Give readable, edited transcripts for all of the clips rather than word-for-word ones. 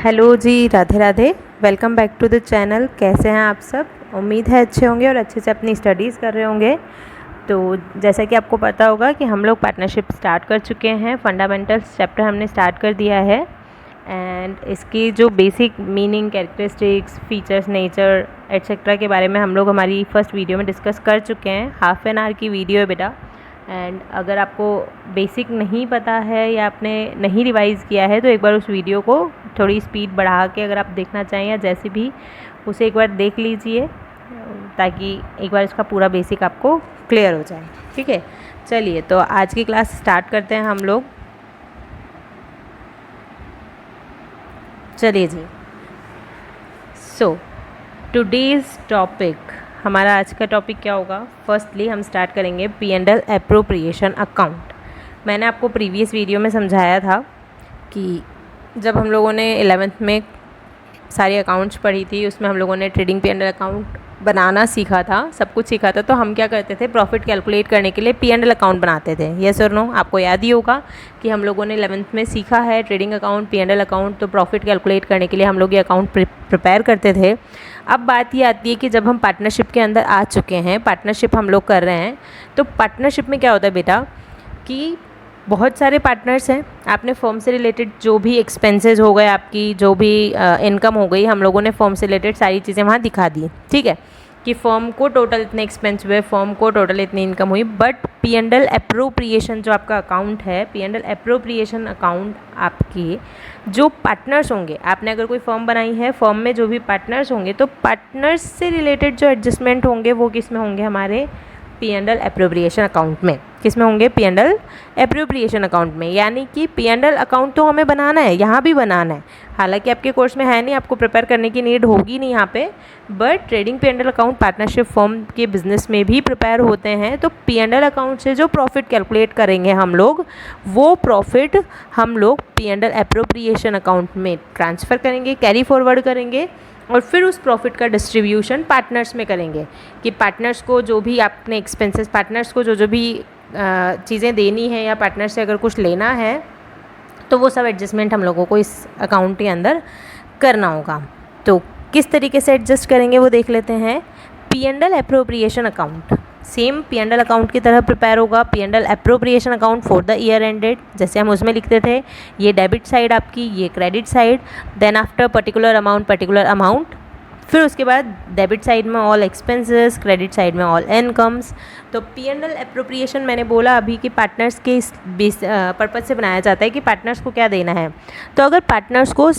Hello ji, Radhe Radhe. Welcome back to the channel. कैसे हैं आप सब? उम्मीद है अच्छे होंगे और अच्छे से अपनी स्टडीज़ कर रहे होंगे। तो जैसा कि आपको पता होगा कि हम लोग पार्टनरशिप स्टार्ट कर चुके हैं। फंडामेंटल्स चैप्टर हमने स्टार्ट कर दिया है एंड इसकी जो basic meaning, characteristics, features, nature etcetera के बारे में हम लोग हमारी फर्स्ट वीडियो में डिस्कस कर चुके हैं। हाफ एन आवर की वीडियो है बेटा। एंड अगर आपको बेसिक नहीं पता है या आपने नहीं रिवाइज़ किया है तो एक बार उस वीडियो को थोड़ी स्पीड बढ़ा के अगर आप देखना चाहें या जैसे भी उसे एक बार देख लीजिए ताकि एक बार इसका पूरा बेसिक आपको क्लियर हो जाए। ठीक है, चलिए तो आज की क्लास स्टार्ट करते हैं हम लोग। चलिए जी। सो टुडेज़ टॉपिक, हमारा आज का टॉपिक क्या होगा? फर्स्टली हम स्टार्ट करेंगे P&L एप्रोप्रिएशन अकाउंट। मैंने आपको प्रीवियस वीडियो में समझाया था कि जब हम लोगों ने 11th में सारी अकाउंट्स पढ़ी थी, उसमें हम लोगों ने ट्रेडिंग P&L अकाउंट बनाना सीखा था, सब कुछ सीखा था। तो हम क्या करते थे, प्रॉफिट कैलकुलेट करने के लिए P&L अकाउंट बनाते थे। यस और नो? आपको याद ही होगा कि हम लोगों ने 11th में सीखा है ट्रेडिंग अकाउंट, P&L अकाउंट। तो प्रॉफिट कैलकुलेट करने के लिए हम लोग ये अकाउंट प्रिपेयर करते थे। अब बात ये आती है कि जब हम पार्टनरशिप के अंदर आ चुके हैं, पार्टनरशिप हम लोग कर रहे हैं, तो पार्टनरशिप में क्या होता है बेटा कि बहुत सारे पार्टनर्स हैं। आपने फर्म से रिलेटेड जो भी एक्सपेंसेस हो गए, आपकी जो भी इनकम हो गई, हम लोगों ने फर्म से रिलेटेड सारी चीज़ें वहाँ दिखा दी। ठीक है कि फर्म को टोटल इतने एक्सपेंस हुए, फर्म को टोटल इतनी इनकम हुई। बट P&L एप्रोप्रिएशन जो आपका अकाउंट है, P&L एप्रोप्रिएशन अकाउंट आपके जो पार्टनर्स होंगे, आपने अगर कोई फर्म बनाई है, फर्म में जो भी पार्टनर्स होंगे, तो पार्टनर्स से रिलेटेड जो एडजस्टमेंट होंगे वो किस में होंगे? हमारे P&L एप्रोप्रिएशन अकाउंट में। किस में होंगे? P&L एप्रोप्रिएशन अकाउंट में। यानी कि P&L अकाउंट तो हमें बनाना है, यहाँ भी बनाना है। हालांकि आपके कोर्स में है नहीं, आपको प्रिपेयर करने की नीड होगी नहीं यहाँ पे, but trading P&L account partnership firm के बिजनेस में भी प्रिपेयर होते हैं। तो P&L अकाउंट से जो प्रॉफिट कैलकुलेट करेंगे हम लोग, वो प्रॉफिट हम लोग P&L एप्रोप्रिएशन अकाउंट में ट्रांसफ़र करेंगे, कैरी फॉरवर्ड करेंगे और फिर उस प्रॉफिट का डिस्ट्रीब्यूशन पार्टनर्स में करेंगे कि पार्टनर्स को जो भी आपने एक्सपेंसेस, पार्टनर्स को जो भी चीज़ें देनी है या पार्टनर से अगर कुछ लेना है तो वो सब एडजस्टमेंट हम लोगों को इस अकाउंट के अंदर करना होगा। तो किस तरीके से एडजस्ट करेंगे वो देख लेते हैं। P&L appropriation account same P&L account की तरह प्रिपेयर होगा। P&L appropriation account for the year ended, जैसे हम उसमें लिखते थे, ये डेबिट साइड आपकी, ये credit side, then after particular amount, फिर उसके बाद डेबिट साइड में ऑल एक्सपेंसेस, क्रेडिट साइड में ऑल इनकम्स। तो P&L एप्रोप्रिएशन मैंने बोला अभी कि पार्टनर्स के इस पर्पज़ से बनाया जाता है कि पार्टनर्स को क्या देना है। तो अगर पार्टनर्स को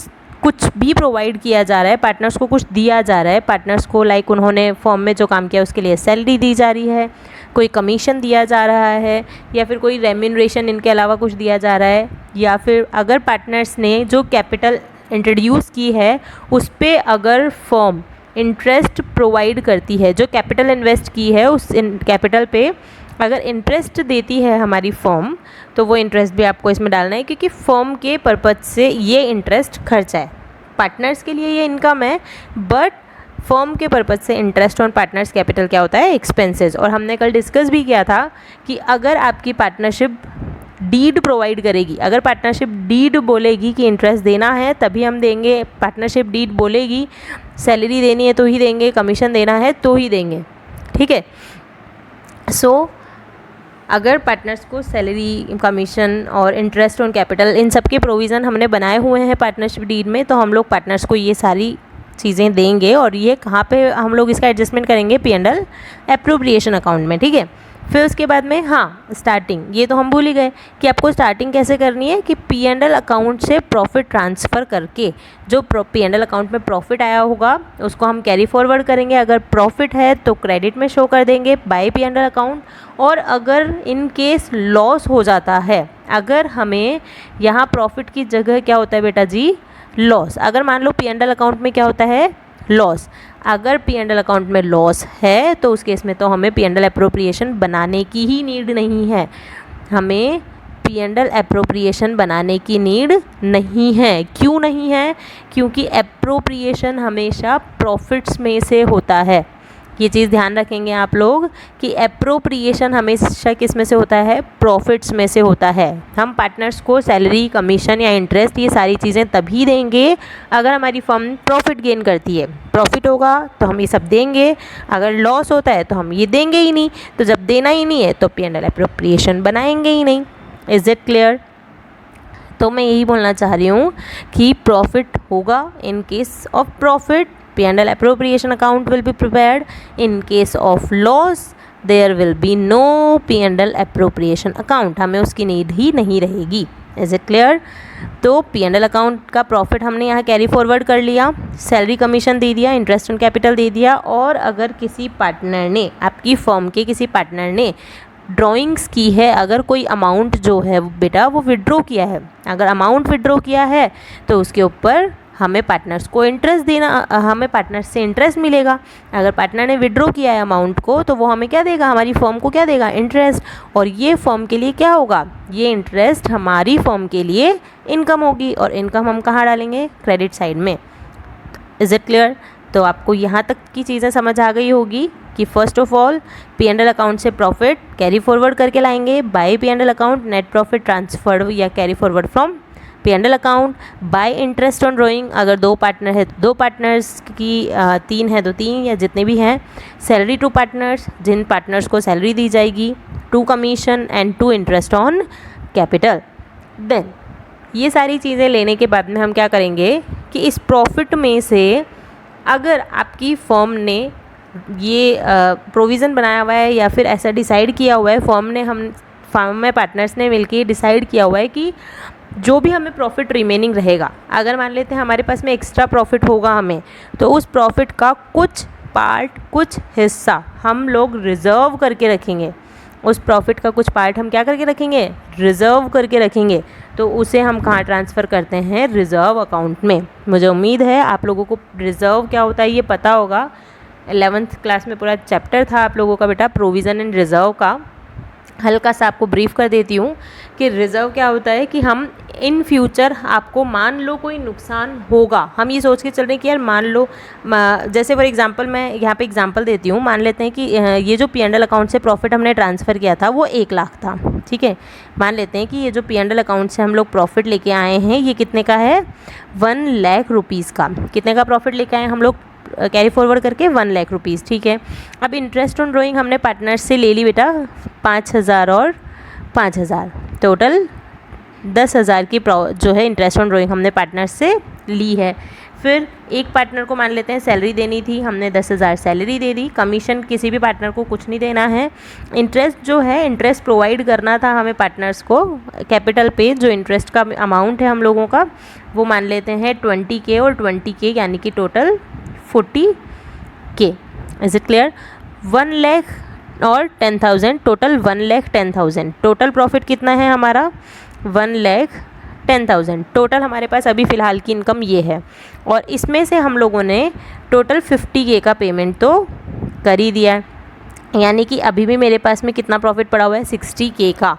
कुछ भी प्रोवाइड किया जा रहा है, पार्टनर्स को कुछ दिया जा रहा है, पार्टनर्स को लाइक उन्होंने फॉर्म में जो काम किया उसके लिए सैलरी दी जा रही है, कोई कमीशन दिया जा रहा है, या फिर कोई रेम्यूनरेशन इनके अलावा कुछ दिया जा रहा है, या फिर अगर पार्टनर्स ने जो कैपिटल इंट्रोड्यूस की है उस पर अगर फॉर्म इंटरेस्ट प्रोवाइड करती है, जो कैपिटल इन्वेस्ट की है उस कैपिटल पे अगर इंटरेस्ट देती है हमारी फर्म, तो वो इंटरेस्ट भी आपको इसमें डालना है, क्योंकि फर्म के पर्पज़ से ये इंटरेस्ट खर्चा है। पार्टनर्स के लिए ये इनकम है, बट फर्म के पर्पज़ से इंटरेस्ट ऑन पार्टनर्स कैपिटल क्या होता है? एक्सपेंसेस। और हमने कल डिस्कस भी किया था कि अगर आपकी पार्टनरशिप डीड प्रोवाइड करेगी, अगर पार्टनरशिप डीड बोलेगी कि इंटरेस्ट देना है तभी हम देंगे, पार्टनरशिप डीड बोलेगी सैलरी देनी है तो ही देंगे, कमीशन देना है तो ही देंगे। ठीक है, सो अगर पार्टनर्स को सैलरी, कमीशन और इंटरेस्ट ऑन कैपिटल, इन सब के प्रोविज़न हमने बनाए हुए हैं पार्टनरशिप डीड में, तो हम लोग पार्टनर्स को ये सारी चीज़ें देंगे। और ये कहाँ पे हम लोग इसका एडजस्टमेंट करेंगे? P&L एप्रोप्रिएशन अकाउंट में। ठीक है, फिर उसके बाद में स्टार्टिंग, ये तो हम भूल ही गए कि आपको स्टार्टिंग कैसे करनी है कि P&L अकाउंट से प्रॉफिट ट्रांसफ़र करके जो P&L अकाउंट में प्रॉफिट आया होगा उसको हम कैरी फॉरवर्ड करेंगे। अगर प्रॉफिट है तो क्रेडिट में शो कर देंगे बाय P&L अकाउंट, और अगर इन केस लॉस हो जाता है, अगर हमें यहाँ प्रॉफिट की जगह क्या होता है बेटा जी? लॉस। अगर मान लो P&L अकाउंट में क्या होता है? लॉस। अगर P&L अकाउंट में लॉस है तो उस केस में तो हमें P&L एप्रोप्रिएशन बनाने की ही नीड नहीं है। हमें P&L एप्रोप्रिएशन बनाने की नीड नहीं है। क्यों नहीं है? क्योंकि एप्रोप्रिएशन हमेशा प्रॉफिट्स में से होता है। ये चीज़ ध्यान रखेंगे आप लोग कि एप्रोप्रिएशन हमेशा किस में से होता है, प्रॉफिट्स में से होता है। हम पार्टनर्स को सैलरी, कमीशन या इंटरेस्ट ये सारी चीज़ें तभी देंगे अगर हमारी फर्म प्रॉफिट गेन करती है। प्रॉफिट होगा तो हम ये सब देंगे, अगर लॉस होता है तो हम ये देंगे ही नहीं। तो जब देना ही नहीं है तो P&L एप्रोप्रिएशन बनाएंगे ही नहीं। Is it clear? तो मैं यही बोलना चाह रही हूँ कि प्रॉफिट होगा in case of profit, P&L appropriation account will be prepared. In case of loss there will be no P&L appropriation account, हमें उसकी नीड ही नहीं रहेगी। Is it clear? तो P&L अकाउंट का प्रॉफिट हमने यहाँ कैरी फॉरवर्ड कर लिया, सैलरी कमीशन दे दिया, इंटरेस्ट ऑन कैपिटल दे दिया, और अगर किसी पार्टनर ने, आपकी फर्म के किसी पार्टनर ने ड्राइंग्स की है, अगर कोई अमाउंट जो है बेटा वो विड्रॉ किया है, अगर अमाउंट विड्रॉ किया है तो उसके ऊपर हमें पार्टनर्स को इंटरेस्ट देना, हमें पार्टनर्स से इंटरेस्ट मिलेगा। अगर पार्टनर ने विड्रॉ किया है अमाउंट को तो वो हमें क्या देगा, हमारी फर्म को क्या देगा, इंटरेस्ट। और ये फर्म के लिए क्या होगा, ये इंटरेस्ट हमारी फर्म के लिए इनकम होगी, और इनकम हम कहाँ डालेंगे, क्रेडिट साइड में। Is it clear? तो आपको यहाँ तक की चीज़ें समझ आ गई होगी कि first of all P&L account से प्रॉफिट कैरी फॉरवर्ड करके लाएंगे, by P&L account net profit transfer या carry forward from P&L account, by interest on drawing, अगर 2 पार्टनर है तो 2 पार्टनर्स की, 3 है तो 3 या जितने भी हैं, सैलरी टू पार्टनर्स, जिन पार्टनर्स को सैलरी दी जाएगी, 2 commission and 2 interest on capital. Then ये सारी चीज़ें लेने के बाद में हम क्या करेंगे कि इस प्रॉफिट में से अगर आपकी फर्म ने ये प्रोविज़न बनाया हुआ है या फिर ऐसा डिसाइड किया हुआ है, फर्म में पार्टनर्स ने मिलके डिसाइड किया हुआ है कि जो भी हमें प्रॉफिट रिमेनिंग रहेगा, अगर मान लेते हैं हमारे पास में एक्स्ट्रा प्रॉफिट होगा हमें, तो उस प्रॉफिट का कुछ पार्ट, कुछ हिस्सा हम लोग रिज़र्व करके रखेंगे। उस प्रॉफिट का कुछ पार्ट हम क्या करके रखेंगे, रिज़र्व करके रखेंगे। तो उसे हम कहाँ ट्रांसफ़र करते हैं, रिज़र्व अकाउंट में। मुझे उम्मीद है आप लोगों को रिज़र्व क्या होता है ये पता होगा। 11th क्लास में पूरा चैप्टर था आप लोगों का बेटा प्रोविज़न एंड रिज़र्व का। हल्का सा आपको ब्रीफ कर देती हूँ कि रिज़र्व क्या होता है कि हम इन फ्यूचर, आपको मान लो कोई नुकसान होगा, हम ये सोच के चल रहे हैं कि यार मान लो, जैसे फॉर एग्जांपल मैं यहाँ पे एग्जांपल देती हूँ, मान लेते हैं कि ये जो P&L अकाउंट से प्रॉफिट हमने ट्रांसफ़र किया था वो 1 लाख था, ठीक है। मान लेते हैं कि ये जो P&L अकाउंट से हम लोग प्रॉफिट लेके आए हैं ये कितने का है, 1 लाख रुपीज़ का। कितने का प्रॉफिट लेके आए हम लोग कैरी फॉरवर्ड करके, 1 लाख रुपीज़, ठीक है। अब इंटरेस्ट ऑन ड्राइंग हमने पार्टनर से ले ली बेटा 5,000 और 5,000, टोटल 10,000 की जो है इंटरेस्ट ऑन ड्राइंग हमने पार्टनर से ली है। फिर एक पार्टनर को मान लेते हैं सैलरी देनी थी, हमने 10,000 सैलरी दे दी, कमीशन किसी भी पार्टनर को कुछ नहीं देना है। इंटरेस्ट जो है, इंटरेस्ट प्रोवाइड करना था हमें पार्टनर्स को, कैपिटल पे जो इंटरेस्ट का अमाउंट है हम लोगों का वो मान लेते हैं 20K और 20K, यानी कि total 40K। Is it clear? 1 lakh और 10,000, टोटल 1,10,000। टोटल प्रॉफिट कितना है हमारा, 1,10,000। टोटल हमारे पास अभी फ़िलहाल की इनकम ये है, और इसमें से हम लोगों ने टोटल 50K का पेमेंट तो कर ही दिया है, यानी कि अभी भी मेरे पास में कितना प्रॉफिट पड़ा हुआ है, 60K का।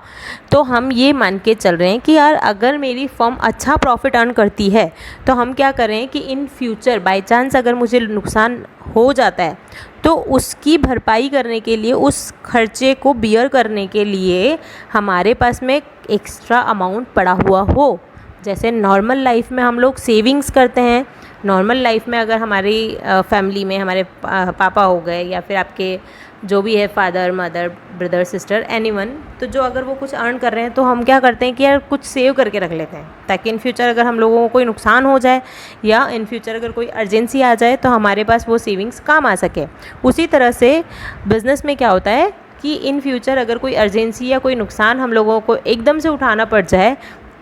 तो हम ये मान के चल रहे हैं कि यार अगर मेरी फर्म अच्छा प्रॉफिट अर्न करती है तो हम क्या करें कि इन फ्यूचर बाय चांस अगर मुझे नुकसान हो जाता है तो उसकी भरपाई करने के लिए, उस खर्चे को बियर करने के लिए हमारे पास में एक्स्ट्रा अमाउंट पड़ा हुआ हो। जैसे नॉर्मल लाइफ में हम लोग सेविंग्स करते हैं, नॉर्मल लाइफ में अगर हमारी फैमिली में हमारे पापा हो गए या फिर आपके जो भी है father, mother, brother, sister, anyone, तो जो अगर वो कुछ अर्न कर रहे हैं तो हम क्या करते हैं कि यार कुछ सेव करके रख लेते हैं, ताकि इन फ्यूचर अगर हम लोगों को कोई नुकसान हो जाए या इन फ्यूचर अगर कोई अर्जेंसी आ जाए तो हमारे पास वो सेविंग्स काम आ सके। उसी तरह से बिज़नेस में क्या होता है कि इन फ्यूचर अगर कोई अर्जेंसी या कोई नुकसान हम लोगों को एकदम से उठाना पड़ जाए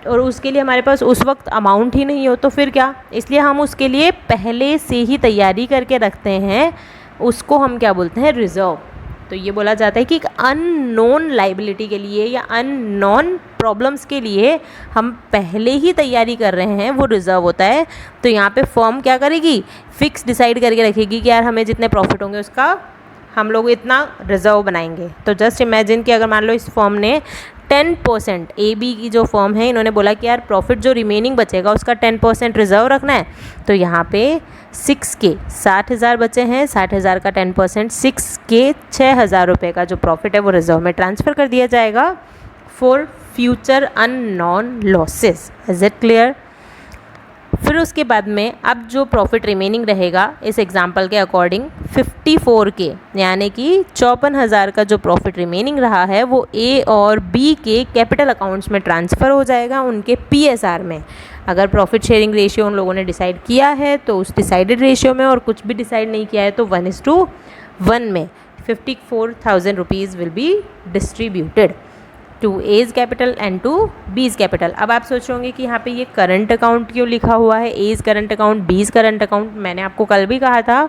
और उसके लिए हमारे पास उस वक्त अमाउंट ही नहीं हो तो फिर क्या, इसलिए हम उसके लिए पहले से ही तैयारी करके रखते हैं, उसको हम क्या बोलते हैं, रिज़र्व। तो ये बोला जाता है कि एक अननोन लाइबिलिटी के लिए या अननोन प्रॉब्लम्स के लिए हम पहले ही तैयारी कर रहे हैं, वो रिज़र्व होता है। तो यहाँ पे फर्म क्या करेगी, फिक्स डिसाइड करके रखेगी कि यार हमें जितने प्रॉफिट होंगे उसका हम लोग इतना रिज़र्व बनाएंगे। तो जस्ट इमेजिन कि अगर मान लो इस फर्म ने 10%, ए बी की जो फर्म है इन्होंने बोला कि यार प्रॉफिट जो रिमेनिंग बचेगा उसका 10% रिजर्व रखना है। तो यहाँ पे 6 के 60,000 बचे हैं, 60,000 का 10% 6 के 6,000 रुपये का जो प्रॉफिट है वो रिजर्व में ट्रांसफ़र कर दिया जाएगा for future unknown losses. Is it clear? फिर उसके बाद में अब जो प्रॉफिट रिमेनिंग रहेगा इस एग्जांपल के अकॉर्डिंग 54 के यानी कि 54,000 का जो प्रॉफिट रिमेनिंग रहा है वो ए और बी के कैपिटल अकाउंट्स में ट्रांसफ़र हो जाएगा उनके पीएसआर में। अगर प्रॉफिट शेयरिंग रेशियो उन लोगों ने डिसाइड किया है तो उस डिसाइडेड रेशियो में, और कुछ भी डिसाइड नहीं किया है तो 1:1 में 54,000 rupees will be distributed to A's capital and to B's capital. अब आप सोच रहे होंगे कि यहाँ पे ये करंट अकाउंट क्यों लिखा हुआ है, एज करंट अकाउंट, बीज करंट अकाउंट। मैंने आपको कल भी कहा था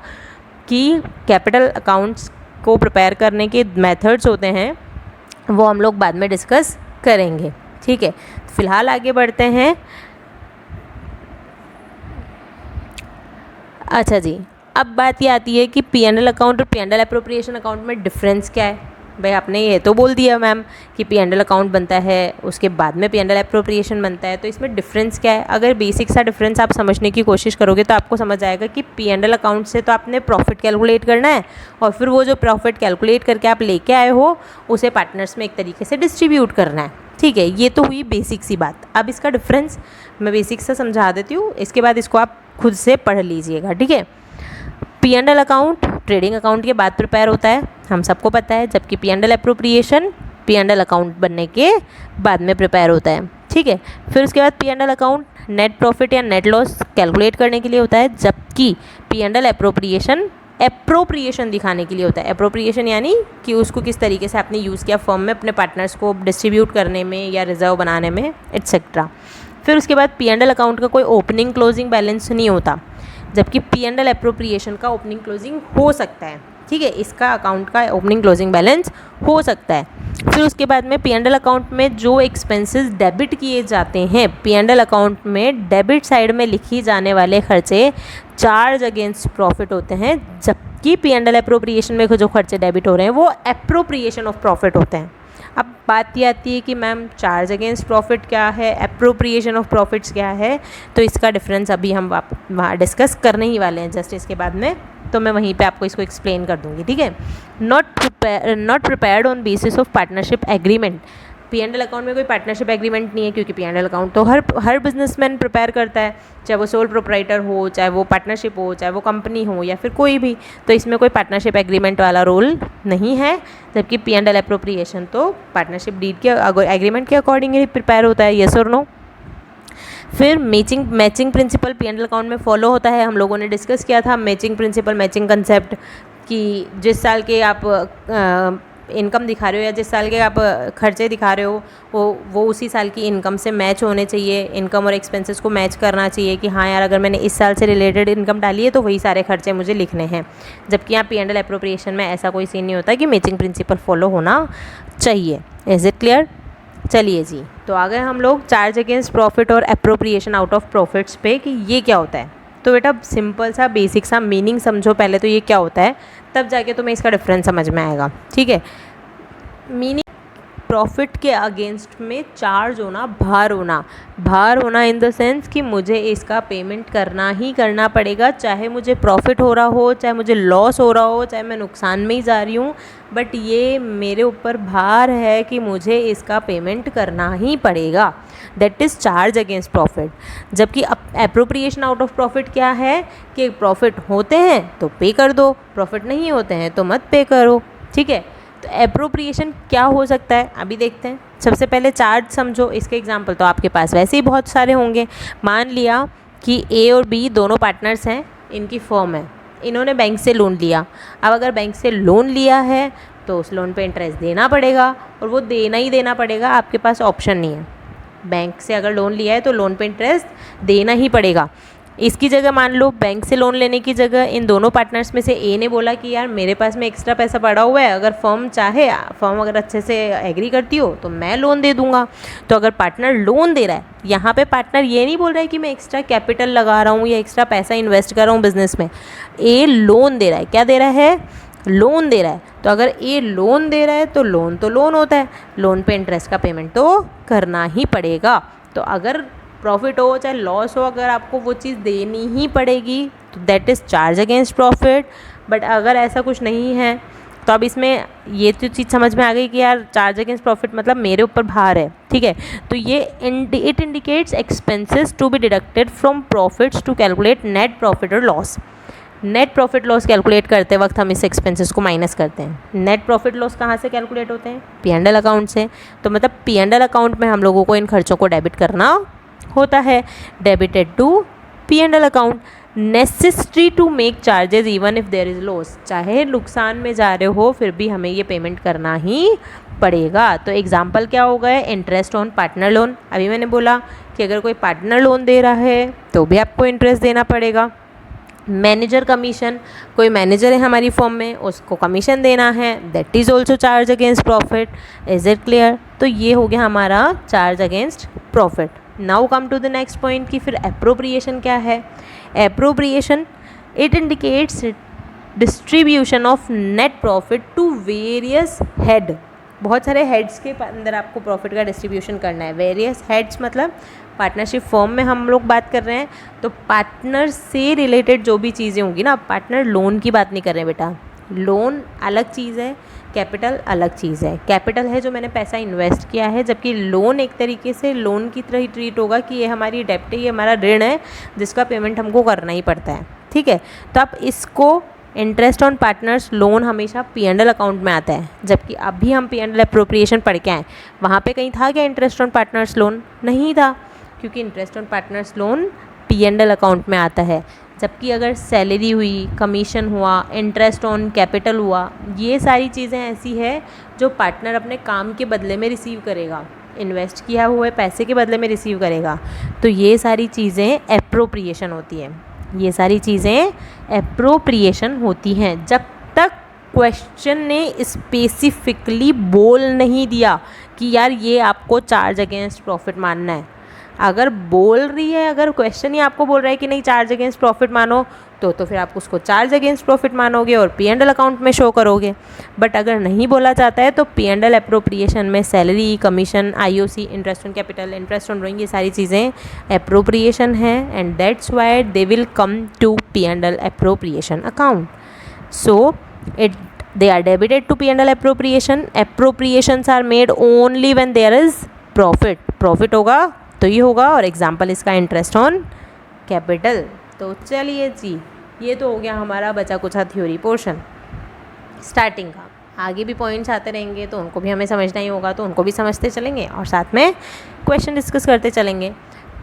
कि कैपिटल अकाउंट्स को प्रिपेयर करने के मेथड्स होते हैं वो हम लोग बाद में डिस्कस करेंगे, ठीक है। फिलहाल आगे बढ़ते हैं। अच्छा जी, अब बात ये आती है कि पी&एल अकाउंट और पी&एल एप्रोप्रिएशन अकाउंट में डिफरेंस क्या है। भाई आपने ये तो बोल दिया मैम कि पी&एल अकाउंट बनता है उसके बाद में पी&एल एप्रोप्रिएशन बनता है, तो इसमें डिफरेंस क्या है। अगर बेसिक सा डिफरेंस आप समझने की कोशिश करोगे तो आपको समझ आएगा कि पी&एल अकाउंट से तो आपने प्रॉफिट कैलकुलेट करना है और फिर वो जो प्रॉफिट कैलकुलेट करके आप लेके आए हो उसे पार्टनर्स में एक तरीके से डिस्ट्रीब्यूट करना है, ठीक है। ये तो हुई बेसिक सी बात। अब इसका डिफरेंस मैं बेसिक सा समझा देती हूँ, इसके बाद इसको आप खुद से पढ़ लीजिएगा, ठीक है। पी&एल अकाउंट ट्रेडिंग अकाउंट के बाद प्रिपेयर होता है, हम सबको पता है, जबकि पी&एल एप्रोप्रिएशन पी&एल अकाउंट बनने के बाद में प्रिपेयर होता है, ठीक है। फिर उसके बाद पी&एल अकाउंट नेट प्रॉफिट या नेट लॉस कैलकुलेट करने के लिए होता है, जबकि पी&एल एप्रोप्रिएशन दिखाने के लिए होता है। एप्रोप्रिएशन यानी कि उसको किस तरीके से आपने यूज़ किया फर्म में अपने पार्टनर्स को डिस्ट्रीब्यूट करने में या रिजर्व बनाने में, एट्सेट्रा। फिर उसके बाद पी&एल अकाउंट का कोई ओपनिंग क्लोजिंग बैलेंस नहीं होता, जबकि पी&एल एप्रोप्रिएशन का ओपनिंग क्लोजिंग हो सकता है, ठीक है। इसका अकाउंट का ओपनिंग क्लोजिंग बैलेंस हो सकता है। फिर उसके बाद में पी&एल अकाउंट में जो एक्सपेंसेस डेबिट किए जाते हैं, पी&एल अकाउंट में डेबिट साइड में लिखी जाने वाले खर्चे चार्ज अगेंस्ट प्रॉफिट होते हैं, जबकि पी&एल एप्रोप्रिएशन में जो खर्चे डेबिट हो रहे हैं वो एप्रोप्रिएशन ऑफ प्रॉफिट होते हैं। अब बात ये आती है कि मैम चार्ज अगेंस्ट प्रॉफिट क्या है, एप्रोप्रिएशन ऑफ प्रॉफिट्स क्या है, तो इसका डिफरेंस अभी हम वहाँ डिस्कस करने ही वाले हैं जस्ट इसके बाद में, तो मैं वहीं पे आपको इसको एक्सप्लेन कर दूंगी, ठीक है। Not prepared on basis of partnership agreement. P and L account में कोई पार्टनरशिप एग्रीमेंट नहीं है, क्योंकि पी&एल अकाउंट तो हर बिजनेसमैन प्रिपेयर करता है, चाहे वो सोल प्रोप्राइटर हो, चाहे वो पार्टनरशिप हो, चाहे वो कंपनी हो या फिर कोई भी, तो इसमें कोई पार्टनरशिप एग्रीमेंट वाला रोल नहीं है। जबकि पी&एल एप्रोप्रिएशन तो पार्टनरशिप डीड के एग्रीमेंट के अकॉर्डिंग ही प्रिपेयर होता है, येस और नो। फिर मैचिंग प्रिंसिपल पी&एल अकाउंट में फॉलो होता है। हम लोगों ने डिस्कस किया था मैचिंग प्रिंसिपल, मैचिंग कंसेप्ट, कि जिस साल के आप इनकम दिखा रहे हो या जिस साल के आप खर्चे दिखा रहे हो वो उसी साल की इनकम से मैच होने चाहिए, इनकम और एक्सपेंसेस को मैच करना चाहिए कि हाँ यार अगर मैंने इस साल से रिलेटेड इनकम डाली है तो वही सारे खर्चे मुझे लिखने हैं। जबकि यहाँ पी&एल एप्रोप्रिएशन में ऐसा कोई सीन नहीं होता कि मैचिंग प्रिंसिपल फॉलो होना चाहिए। Is it clear? चलिए जी, तो आ गए हम लोग चार्ज अगेंस्ट प्रॉफिट और एप्रोप्रिएशन आउट ऑफ प्रॉफिट्स पे कि ये क्या होता है। तो बेटा सिंपल सा बेसिक सा मीनिंग समझो पहले, तो ये क्या होता है, तब जाके तुम्हें इसका डिफरेंस समझ में आएगा, ठीक है। मीनिंग प्रॉफिट के अगेंस्ट में चार्ज होना, भार होना इन द सेंस कि मुझे इसका पेमेंट करना ही करना पड़ेगा, चाहे मुझे प्रॉफिट हो रहा हो, चाहे मुझे लॉस हो रहा हो, चाहे मैं नुकसान में ही जा रही हूँ, बट ये मेरे ऊपर भार है कि मुझे इसका पेमेंट करना ही पड़ेगा। That is charge against profit. जबकि एप्रोप्रिएशन आउट ऑफ प्रॉफिट क्या है कि प्रॉफिट होते हैं तो पे कर दो, प्रॉफिट नहीं होते हैं तो मत पे करो, ठीक है। तो एप्रोप्रिएशन क्या हो सकता है अभी देखते हैं। सबसे पहले चार्ज समझो, इसके एग्जांपल तो आपके पास वैसे ही बहुत सारे होंगे। मान लिया कि ए और बी दोनों पार्टनर्स हैं, इनकी फर्म है, इन्होंने बैंक से लोन लिया। अब अगर बैंक से लोन लिया है तो उस लोन पे इंटरेस्ट देना पड़ेगा, और वो देना ही देना पड़ेगा, आपके पास ऑप्शन नहीं है। बैंक से अगर लोन लिया है तो लोन पे इंटरेस्ट देना ही पड़ेगा। इसकी जगह मान लो बैंक से लोन लेने की जगह इन दोनों पार्टनर्स में से ए ने बोला कि यार मेरे पास में एक्स्ट्रा पैसा पड़ा हुआ है, अगर फर्म अगर अच्छे से एग्री करती हो तो मैं लोन दे दूंगा। तो अगर पार्टनर लोन दे रहा है, यहाँ पे पार्टनर ये नहीं बोल रहा है कि मैं एक्स्ट्रा कैपिटल लगा रहा हूँ या एक्स्ट्रा पैसा इन्वेस्ट कर रहा हूँ बिजनेस में, ए लोन दे रहा है। क्या दे रहा है? लोन दे रहा है, तो अगर ए लोन दे रहा है तो लोन होता है, लोन पे इंटरेस्ट का पेमेंट तो करना ही पड़ेगा। तो अगर प्रॉफिट हो चाहे लॉस हो, अगर आपको वो चीज़ देनी ही पड़ेगी तो that is charge against profit. But अगर ऐसा कुछ नहीं है तो अब इसमें ये तो चीज़ समझ में आ गई कि यार चार्ज अगेंस्ट प्रॉफिट मतलब मेरे ऊपर भार है, ठीक है। तो ये it indicates expenses to be deducted from profits to calculate net profit और loss. Net profit loss calculate करते वक्त हम इस एक्सपेंसेस को माइनस करते हैं। नेट प्रॉफिट लॉस कहाँ से कैलकुलेट होते हैं? P&L अकाउंट से। तो मतलब P&L अकाउंट में हम लोगों को इन खर्चों को डेबिट करना होता है। Debited to P&L account. Necessary to make charges even if there is loss. चाहे नुकसान में जा रहे हो फिर भी हमें ये पेमेंट करना ही पड़ेगा। तो एग्जाम्पल क्या हो गए? Interest on partner loan. अभी मैंने बोला कि अगर कोई पार्टनर लोन दे रहा है तो भी आपको इंटरेस्ट देना पड़ेगा। मैनेजर कमीशन, कोई मैनेजर है हमारी फॉर्म में, उसको कमीशन देना है, that is also charge against profit. Is it clear? तो ये हो गया हमारा charge against profit. Now come to the next point कि फिर एप्रोप्रिएशन क्या है? Appropriation it indicates distribution of net profit to various head. बहुत सारे हेड्स के अंदर आपको प्रॉफिट का डिस्ट्रीब्यूशन करना है। वेरियस हेड्स मतलब पार्टनरशिप फॉर्म में हम लोग बात कर रहे हैं, तो पार्टनर से रिलेटेड जो भी चीज़ें होंगी ना, पार्टनर लोन की बात नहीं कर रहे हैं बेटा। लोन अलग चीज़ है, कैपिटल अलग चीज़ है। कैपिटल है जो मैंने पैसा इन्वेस्ट किया है, जबकि लोन एक तरीके से लोन की तरह ही ट्रीट होगा कि ये हमारी डेप्ट है, ये हमारा ऋण है जिसका पेमेंट हमको करना ही पड़ता है, ठीक है। तो आप इसको इंटरेस्ट ऑन पार्टनर्स लोन हमेशा P&L अकाउंट में आता है, जबकि अभी हम P&L एप्रोप्रिएशन पढ़ के आए। वहाँ पे कहीं था क्या इंटरेस्ट ऑन पार्टनर्स लोन? नहीं था, क्योंकि interest on partners loan P&L account में आता है। जबकि अगर सैलरी हुई, कमीशन हुआ, इंटरेस्ट ऑन कैपिटल हुआ, ये सारी चीज़ें ऐसी है जो पार्टनर अपने काम के बदले में रिसीव करेगा, इन्वेस्ट किया हुए पैसे के बदले में रिसीव करेगा। तो ये सारी चीज़ें एप्रोप्रिएशन होती है। ये सारी चीज़ें एप्रोप्रिएशन होती हैं जब तक क्वेश्चन ने स्पेसिफिकली बोल नहीं दिया कि यार ये आपको चार्ज अगेंस्ट प्रॉफिट मानना है। अगर बोल रही है, अगर क्वेश्चन ही आपको बोल रहा है कि नहीं चार्ज अगेंस्ट प्रॉफिट मानो, तो फिर आप उसको चार्ज अगेंस्ट प्रॉफिट मानोगे और P&L अकाउंट में शो करोगे। बट अगर नहीं बोला जाता है तो P&L एप्रोप्रिएशन में salary, commission, IOC, interest on capital, interest on drawing, ये सारी चीज़ें एप्रोप्रिएशन है, and that's why they will come to P&L appropriation account. So they are debited to P&L appropriation. Appropriations are made only when there is profit होगा तो ये होगा, और example इसका इंटरेस्ट ऑन कैपिटल। तो चलिए जी, ये तो हो गया हमारा बचा कुचा थ्योरी पोर्शन स्टार्टिंग का। आगे भी पॉइंट्स आते रहेंगे तो उनको भी हमें समझना ही होगा, तो उनको भी समझते चलेंगे और साथ में क्वेश्चन डिस्कस करते चलेंगे।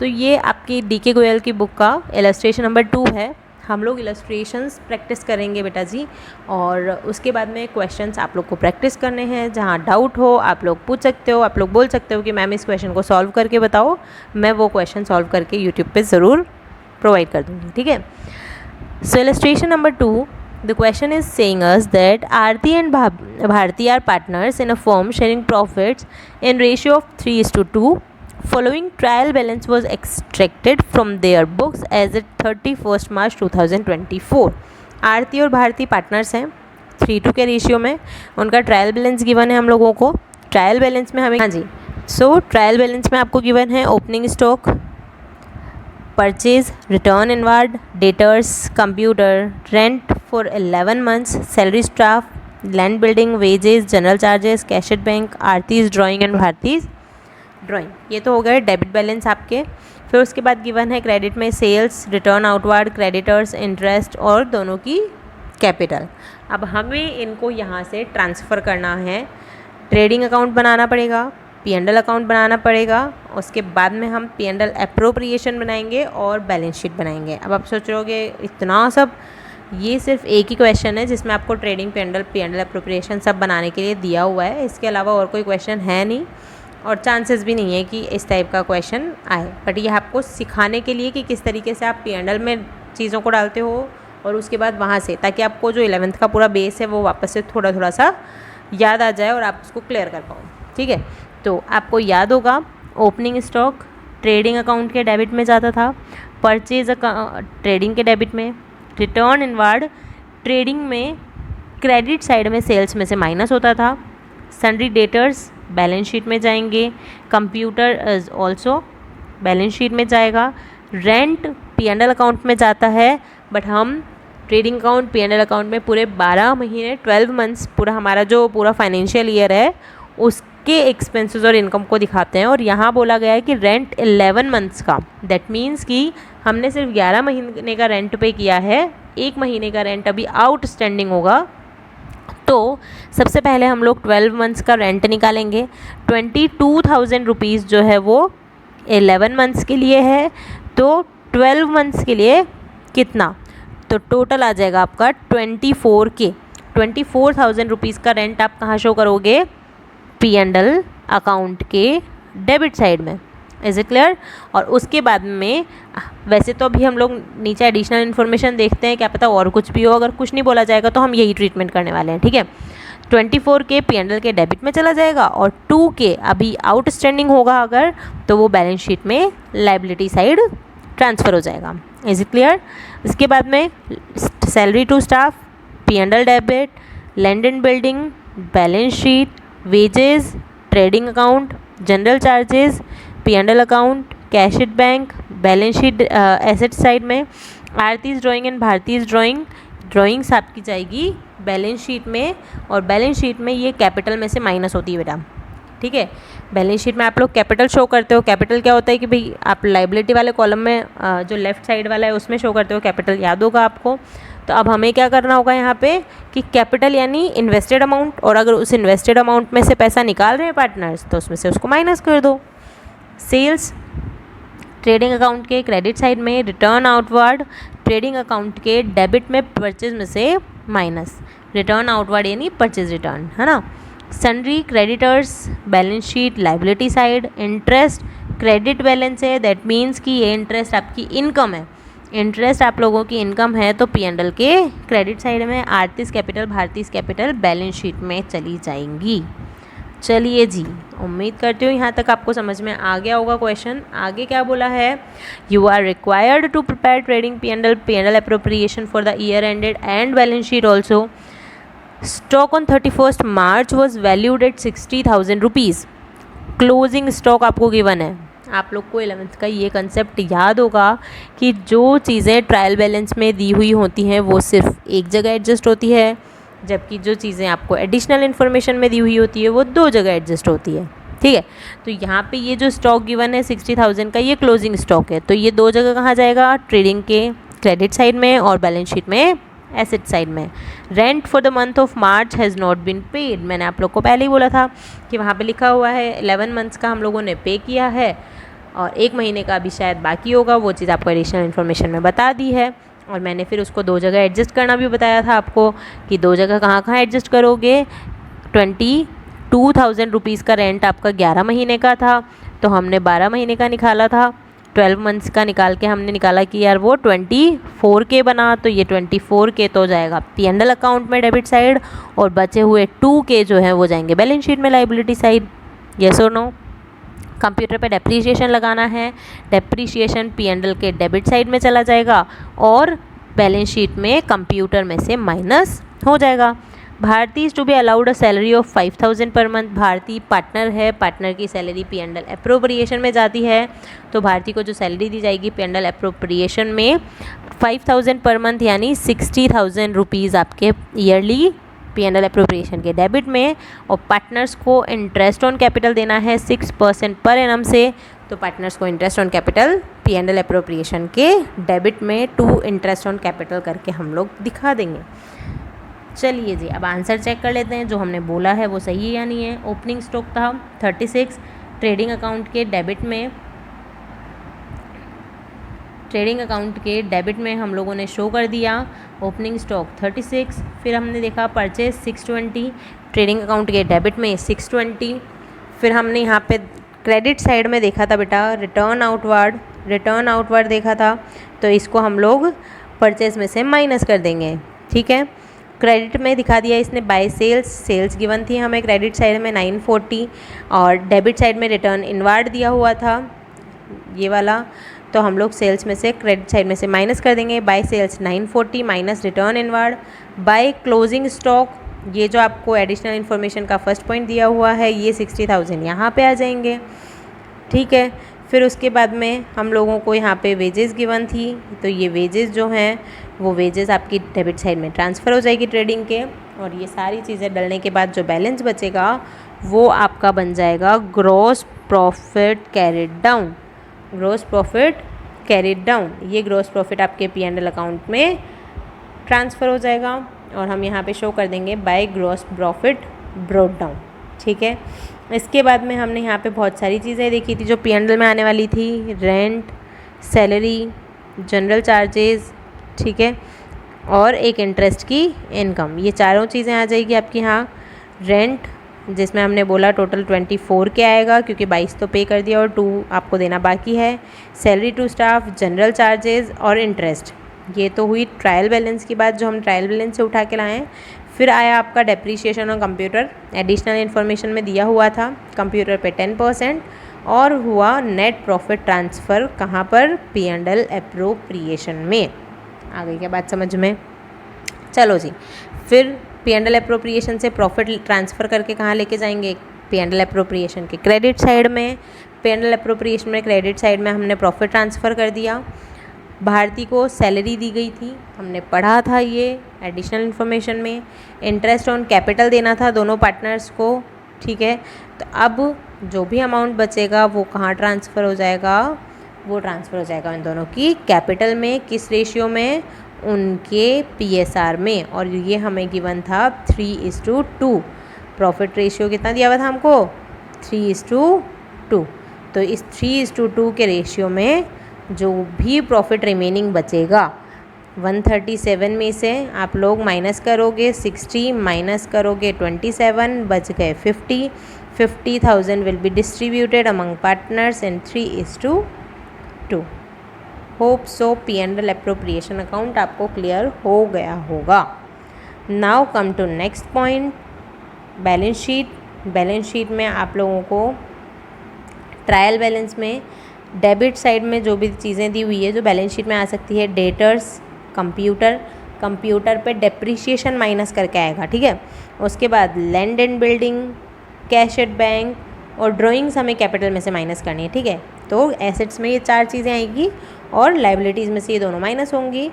तो ये आपकी DK गोयल की बुक का इलस्ट्रेशन नंबर 2 है। हम लोग इलस्ट्रेशंस प्रैक्टिस करेंगे बेटा जी, और उसके बाद में क्वेश्चंस आप लोग को प्रैक्टिस करने हैं। जहाँ डाउट हो आप लोग पूछ सकते हो, आप लोग बोल सकते हो कि मैम इस क्वेश्चन को सॉल्व करके बताओ। मैं वो क्वेश्चन सॉल्व करके यूट्यूब पे ज़रूर प्रोवाइड कर दूँगी, ठीक है। सो illustration number 2, the question is saying us that Aarti and Bharti are partners in a firm sharing profits in ratio of 3:2. Following trial balance was extracted from their books as at 31st March 2024. आरती और Bharti partners हैं 3:2 के ratio में। उनका trial balance given है हम लोगों को। Trial balance में हमें, हाँ जी, सो ट्रायल बैलेंस में आपको गिवन है opening stock, purchase, return inward, debtors, computer, rent for 11 months, salary staff, land building, wages, general charges, cash at bank, Aarti's drawing and Bharti's drawing. ये तो हो गए डेबिट बैलेंस आपके। फिर उसके बाद गिवन है क्रेडिट में sales, return outward, creditors, interest और दोनों की कैपिटल। अब हमें इनको यहाँ से ट्रांसफ़र करना है। ट्रेडिंग अकाउंट बनाना पड़ेगा, P&L अकाउंट बनाना पड़ेगा, उसके बाद में हम P&L एप्रोप्रिएशन बनाएंगे और बैलेंस शीट बनाएंगे। अब आप सोच रहे होगे इतना सब, ये सिर्फ एक ही क्वेश्चन है जिसमें आपको ट्रेडिंग, P&L एप्रोप्रिएशन सब बनाने के लिए दिया हुआ है। इसके अलावा और कोई क्वेश्चन है नहीं और चांसेस भी नहीं है कि इस टाइप का क्वेश्चन आए। बट ये आपको सिखाने के लिए कि किस तरीके से आप P&L में चीज़ों को डालते हो और उसके बाद वहाँ से, ताकि आपको जो 11th का पूरा बेस है वो वापस से थोड़ा थोड़ा सा याद आ जाए और आप उसको क्लियर कर पाओ, ठीक है। तो आपको याद होगा ओपनिंग स्टॉक ट्रेडिंग अकाउंट के डेबिट में जाता था, परचेज ट्रेडिंग के डेबिट में, रिटर्न इनवार्ड ट्रेडिंग में क्रेडिट साइड में सेल्स में से माइनस होता था। सन्ड्री डेटर्स बैलेंस शीट में जाएंगे, कंप्यूटर ऑल्सो बैलेंस शीट में जाएगा, रेंट P&L अकाउंट में जाता है, बट हम ट्रेडिंग अकाउंट P&L अकाउंट में पूरे 12 महीने 12 मंथ्स पूरा हमारा जो पूरा फाइनेंशियल ईयर है उसके एक्सपेंसेस और इनकम को दिखाते हैं। और यहाँ बोला गया है कि रेंट 11 मंथ्स का, दैट मीन्स कि हमने सिर्फ 11 महीने का रेंट पे किया है, 1 महीने का रेंट अभी आउटस्टैंडिंग होगा। तो सबसे पहले हम लोग 12 मंथ्स का रेंट निकालेंगे। 22,000 रुपीज़ जो है वो 11 मंथ्स के लिए है, तो 12 मंथ्स के लिए कितना, तो टोटल आ जाएगा आपका 24K। 24,000 रुपीज़ का रेंट आप कहाँ शो करोगे, P&L अकाउंट के डेबिट साइड में। Is it clear. और उसके बाद में वैसे तो अभी हम लोग नीचे एडिशनल इन्फॉर्मेशन देखते हैं, क्या पता और कुछ भी हो, अगर कुछ नहीं बोला जाएगा तो हम यही ट्रीटमेंट करने वाले हैं, ठीक है। 24K P&L के डेबिट में चला जाएगा और 2K अभी आउटस्टैंडिंग होगा अगर, तो वो बैलेंस शीट में लाइबिलिटी साइड ट्रांसफ़र हो जाएगा। Is it clear. इसके बाद में salary to staff P&L debit, land and building balance sheet, wages trading account, general charges P&L account, cash at bank balance sheet asset side में, आरतीज drawing and भारतीज drawings आपकी जाएगी बैलेंस शीट में। और बैलेंस शीट में ये capital में से माइनस होती है बेटा, ठीक है। बैलेंस शीट में आप लोग कैपिटल शो करते हो। कैपिटल क्या होता है कि भाई आप लाइबिलिटी वाले कॉलम में जो लेफ्ट साइड वाला है उसमें शो करते हो, कैपिटल याद होगा आपको। तो अब हमें क्या करना होगा यहाँ पे कि कैपिटल यानी इन्वेस्टेड अमाउंट, और अगर उस इन्वेस्टेड अमाउंट में से पैसा निकाल रहे हैं पार्टनर्स तो उसमें से उसको माइनस कर दो। सेल्स ट्रेडिंग अकाउंट के क्रेडिट साइड में, रिटर्न आउटवर्ड ट्रेडिंग अकाउंट के डेबिट में परचेज में से माइनस, रिटर्न आउटवर्ड यानी परचेज रिटर्न, है ना। Sundry creditors balance sheet liability side, interest credit balance है, दैट मीन्स कि ये इंटरेस्ट आपकी इनकम है, इंटरेस्ट आप लोगों की इनकम है, तो P&L के क्रेडिट साइड में आरतीस कैपिटल भारतीस कैपिटल बैलेंस शीट में चली जाएंगी। चलिए जी, उम्मीद करती हूँ यहाँ तक आपको समझ में आ गया होगा। क्वेश्चन आगे क्या बोला है, you are required to prepare trading P&L appropriation for the year ended and balance sheet also. Stock on 31 March was valued at 60,000 rupees. Closing stock आपको गिवन है। आप लोग को 11th का ये कंसेप्ट याद होगा कि जो चीज़ें ट्रायल बैलेंस में दी हुई होती हैं वो सिर्फ एक जगह एडजस्ट होती है, जबकि जो चीज़ें आपको एडिशनल इन्फॉर्मेशन में दी हुई होती है वो 2 जगह एडजस्ट होती है, ठीक है। तो यहाँ पे ये जो स्टॉक गिवन है 60,000 का, ये क्लोजिंग स्टॉक है, तो ये 2 जगह कहाँ जाएगा, ट्रेडिंग के क्रेडिट साइड में और बैलेंस शीट में एसेट साइड में। Rent for the month of March has not been paid, मैंने आप लोग को पहले ही बोला था कि वहाँ पे लिखा हुआ है 11 मंथ्स का हम लोगों ने पे किया है और 1 महीने का अभी शायद बाकी होगा, वो चीज़ आपको एडिशनल इन्फॉर्मेशन में बता दी है। और मैंने फिर उसको 2 जगह एडजस्ट करना भी बताया था आपको कि 2 जगह कहाँ कहाँ एडजस्ट करोगे। 22,000 रुपीज़ का रेंट आपका 11 महीने का था, तो हमने 12 महीने का निकाला था। 12 मंथ्स का निकाल के हमने निकाला कि यार वो 24K बना, तो ये 24K तो जाएगा P&L अकाउंट में डेबिट साइड, और बचे हुए 2K जो है वो जाएंगे बैलेंस शीट में लाइबिलिटी साइड। यस और नो। कंप्यूटर पे डेप्रीशिएशन लगाना है, डेप्रीशिएशन P&L के डेबिट साइड में चला जाएगा और बैलेंस शीट में कंप्यूटर में से माइनस हो जाएगा। Bharti is to be allowed a salary of 5,000 per month. Bharti partner है, पार्टनर की सैलरी P&L अप्रोप्रिएशन में जाती है, तो भारती को जो सैलरी दी जाएगी P&L अप्रोप्रिएशन में 5,000 पर मंथ यानी 60,000 रुपीज़ आपके ईयरली P&L अप्रोप्रिएशन के डेबिट में। और पार्टनर्स को इंटरेस्ट ऑन कैपिटल देना है 6% पर एनम से, तो पार्टनर्स को interest on capital P&L appropriation के डेबिट में टू इंटरेस्ट ऑन कैपिटल करके हम लोग दिखा देंगे। चलिए जी, अब आंसर चेक कर लेते हैं, जो हमने बोला है वो सही है या नहीं है। ओपनिंग स्टॉक था 36, ट्रेडिंग अकाउंट के डेबिट में, ट्रेडिंग अकाउंट के डेबिट में हम लोगों ने शो कर दिया ओपनिंग स्टॉक 36। फिर हमने देखा परचेज 620, ट्रेडिंग अकाउंट के डेबिट में 620। फिर हमने यहाँ पे क्रेडिट साइड में देखा था बेटा रिटर्न आउटवर्ड देखा था, तो इसको हम लोग परचेज में से माइनस कर देंगे, ठीक है। क्रेडिट में दिखा दिया इसने बाय सेल्स गिवन थी हमें क्रेडिट साइड में 940, और डेबिट साइड में रिटर्न इनवार्ड दिया हुआ था ये वाला, तो हम लोग सेल्स में से क्रेडिट साइड में से माइनस कर देंगे। By sales 940 minus return inward by closing stock, ये जो आपको एडिशनल इन्फॉर्मेशन का फर्स्ट पॉइंट दिया हुआ है, ये 60,000 यहाँ पे आ जाएंगे। ठीक है, फिर उसके बाद में हम लोगों को यहाँ पे वेजेस गिवन थी, तो ये वेजेस जो हैं वो वेजेस आपकी डेबिट साइड में ट्रांसफ़र हो जाएगी ट्रेडिंग के, और ये सारी चीज़ें डलने के बाद जो बैलेंस बचेगा वो आपका बन जाएगा gross profit carried down. Gross profit carried down, ये ग्रॉस प्रॉफिट आपके P&L अकाउंट में ट्रांसफ़र हो जाएगा, और हम यहाँ पे शो कर देंगे by gross profit brought down. ठीक है, इसके बाद में हमने यहाँ पे बहुत सारी चीज़ें देखी थी जो P&L में आने वाली थी, रेंट, सैलरी, जनरल चार्जेस, ठीक है, और एक इंटरेस्ट की इनकम, ये चारों चीज़ें आ जाएगी आपकी यहाँ। रेंट जिसमें हमने बोला टोटल 24 के आएगा क्योंकि 22 तो पे कर दिया और 2 आपको देना बाकी है। Salary to staff, general charges और इंटरेस्ट, ये तो हुई ट्रायल बैलेंस की बात जो हम ट्रायल बैलेंस से उठा के लाए हैं। फिर आया आपका डेप्रीशिएशन और कंप्यूटर, एडिशनल इन्फॉर्मेशन में दिया हुआ था कंप्यूटर पे 10%, और हुआ नेट प्रॉफिट ट्रांसफ़र कहाँ पर, P&L एप्रोप्रिएशन में। आ गई क्या बात समझ में? चलो जी, फिर P&L एप्रोप्रिएशन से प्रॉफिट ट्रांसफ़र करके कहाँ लेके जाएंगे, P&L एप्रोप्रिएशन के क्रेडिट साइड में। P&L एप्रोप्रिएशन में क्रेडिट साइड में हमने प्रॉफिट ट्रांसफ़र कर दिया। भारती को सैलरी दी गई थी, हमने पढ़ा था ये एडिशनल इन्फॉर्मेशन में। इंटरेस्ट ऑन कैपिटल देना था दोनों पार्टनर्स को। ठीक है, तो अब जो भी अमाउंट बचेगा वो कहाँ ट्रांसफ़र हो जाएगा, वो ट्रांसफ़र हो जाएगा इन दोनों की कैपिटल में। किस रेशियो में, उनके PSR में, और ये हमें गिवन था 3:2। प्रॉफिट रेशियो कितना दिया हुआ था हमको, 3:2। तो इस 3:2 के रेशियो में जो भी प्रॉफिट रिमेनिंग बचेगा 137 में से आप लोग माइनस करोगे 60, माइनस करोगे 27, बच गए 50। 50,000 will be distributed among partners in 3:2। Hope so P&L appropriation account आपको क्लियर हो गया होगा। Now come to next point, balance sheet. Balance sheet में आप लोगों को ट्रायल बैलेंस में डेबिट साइड में जो भी चीज़ें दी हुई है जो बैलेंस शीट में आ सकती है, डेटर्स, कंप्यूटर पे डेप्रीशिएशन माइनस करके आएगा। ठीक है, उसके बाद land and building, cash at bank और ड्राइंग्स हमें कैपिटल में से माइनस करनी है। ठीक है, तो एसेट्स में ये 4 चीज़ें आएगी और लाइबिलिटीज़ में से ये दोनों माइनस होंगी,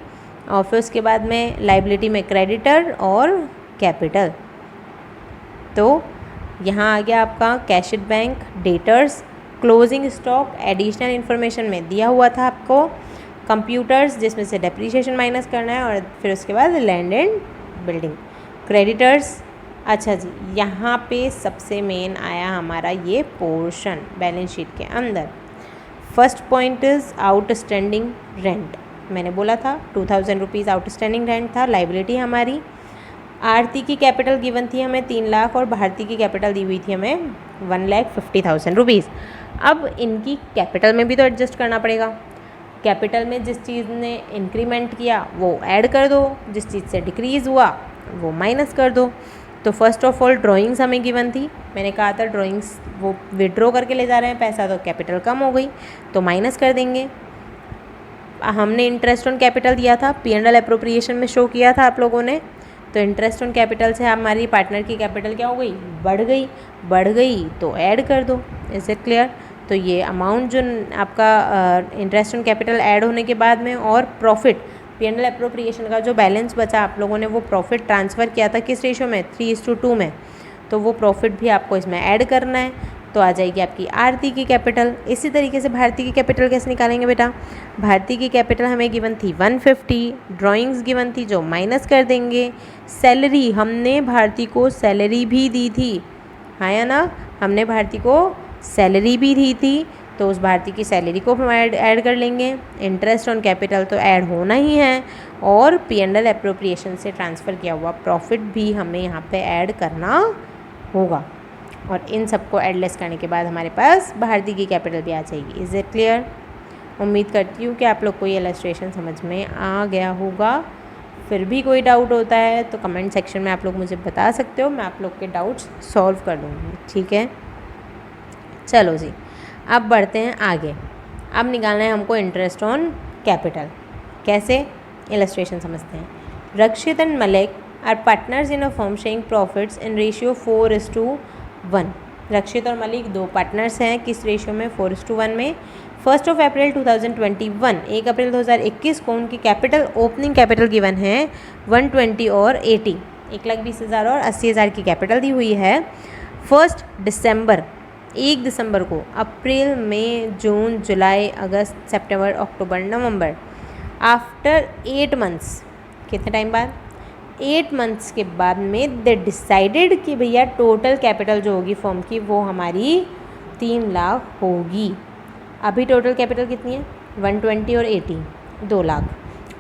और फिर उसके बाद में लाइबिलिटी में क्रेडिटर और कैपिटल। तो यहाँ आ गया आपका cash at bank, debtors, closing stock additional information में दिया हुआ था आपको, कंप्यूटर्स जिसमें से डेप्रीशिएशन माइनस करना है, और फिर उसके बाद लैंड एंड बिल्डिंग, क्रेडिटर्स। अच्छा जी, यहाँ पे सबसे मेन आया हमारा ये पोर्शन बैलेंस शीट के अंदर। First point is outstanding rent. मैंने बोला था 2000 रुपीज़ आउटस्टैंडिंग रेंट था, लाइबिलिटी हमारी। आरती की कैपिटल गिवन थी हमें 3 लाख और भारती की कैपिटल दी हुई थी हमें 1,50,000 रुपीज़। अब इनकी कैपिटल में भी तो एडजस्ट करना पड़ेगा। कैपिटल में जिस चीज़ ने इंक्रीमेंट किया वो ऐड कर दो, जिस चीज़ से डिक्रीज़ हुआ वो माइनस कर दो। तो फर्स्ट ऑफ ऑल ड्राइंग्स हमें गिवन थी, मैंने कहा था ड्राइंग्स वो विड्रॉ करके ले जा रहे हैं पैसा, तो कैपिटल कम हो गई तो माइनस कर देंगे। हमने इंटरेस्ट ऑन कैपिटल दिया था, P&L एप्रोप्रिएशन में शो किया था आप लोगों ने, तो इंटरेस्ट ऑन कैपिटल से हमारी पार्टनर की कैपिटल क्या हो गई, बढ़ गई तो ऐड कर दो। Is it clear? तो ये अमाउंट जो आपका इंटरेस्ट ऑन कैपिटल ऐड होने के बाद में और प्रॉफिट P&L एप्रोप्रिएशन का जो बैलेंस बचा आप लोगों ने वो प्रॉफिट ट्रांसफ़र किया था किस रेशियो में, 3:2 में, तो वो प्रॉफिट भी आपको इसमें ऐड करना है, तो आ जाएगी आपकी आरती की कैपिटल। इसी तरीके से भारती की कैपिटल कैसे निकालेंगे बेटा, भारती की कैपिटल हमें गिवन थी 150, ड्राइंग्स गिवन थी जो माइनस कर देंगे। सैलरी, हमने भारती को सैलरी भी दी थी, हाँ या ना, हमने भारती को सैलरी भी दी थी, तो उस भारती की सैलरी को हम ऐड कर लेंगे। इंटरेस्ट ऑन कैपिटल तो ऐड होना ही है, और P&L एप्रोप्रिएशन से ट्रांसफ़र किया हुआ प्रॉफिट भी हमें यहाँ पे ऐड करना होगा, और इन सबको एडलेस करने के बाद हमारे पास भारती की कैपिटल भी आ जाएगी। Is it clear? उम्मीद करती हूँ कि आप लोग को ये इलस्ट्रेशन समझ में आ गया होगा। फिर भी कोई डाउट होता है तो कमेंट सेक्शन में आप लोग मुझे बता सकते हो, मैं आप लोग के डाउट्स सॉल्व कर दूँगी। ठीक है, चलो जी, अब बढ़ते हैं आगे। अब निकालना है हमको इंटरेस्ट ऑन कैपिटल। कैसे, इलस्ट्रेशन समझते हैं। Rakshit and Malik are partners in a firm sharing profits in ratio 4:1। Rakshit और मलिक दो पार्टनर्स हैं, किस रेशियो में, 4:1 में। 1 अप्रैल 2021, 1 अप्रैल 2021 को उनकी कैपिटल, ओपनिंग कैपिटल गिवन है 120 और 80, 1,20,000 और 80,000 की कैपिटल दी हुई है। 1 दिसंबर को अप्रैल, मई, जून, जुलाई, अगस्त, सितंबर, अक्टूबर, नवंबर, आफ्टर 8 मंथ्स, कितने टाइम बाद, 8 मंथ्स के बाद में दे डिसाइडेड कि भैया टोटल कैपिटल जो होगी फर्म की वो हमारी 3 लाख होगी। अभी टोटल कैपिटल कितनी है, 120 और 80, 2 लाख।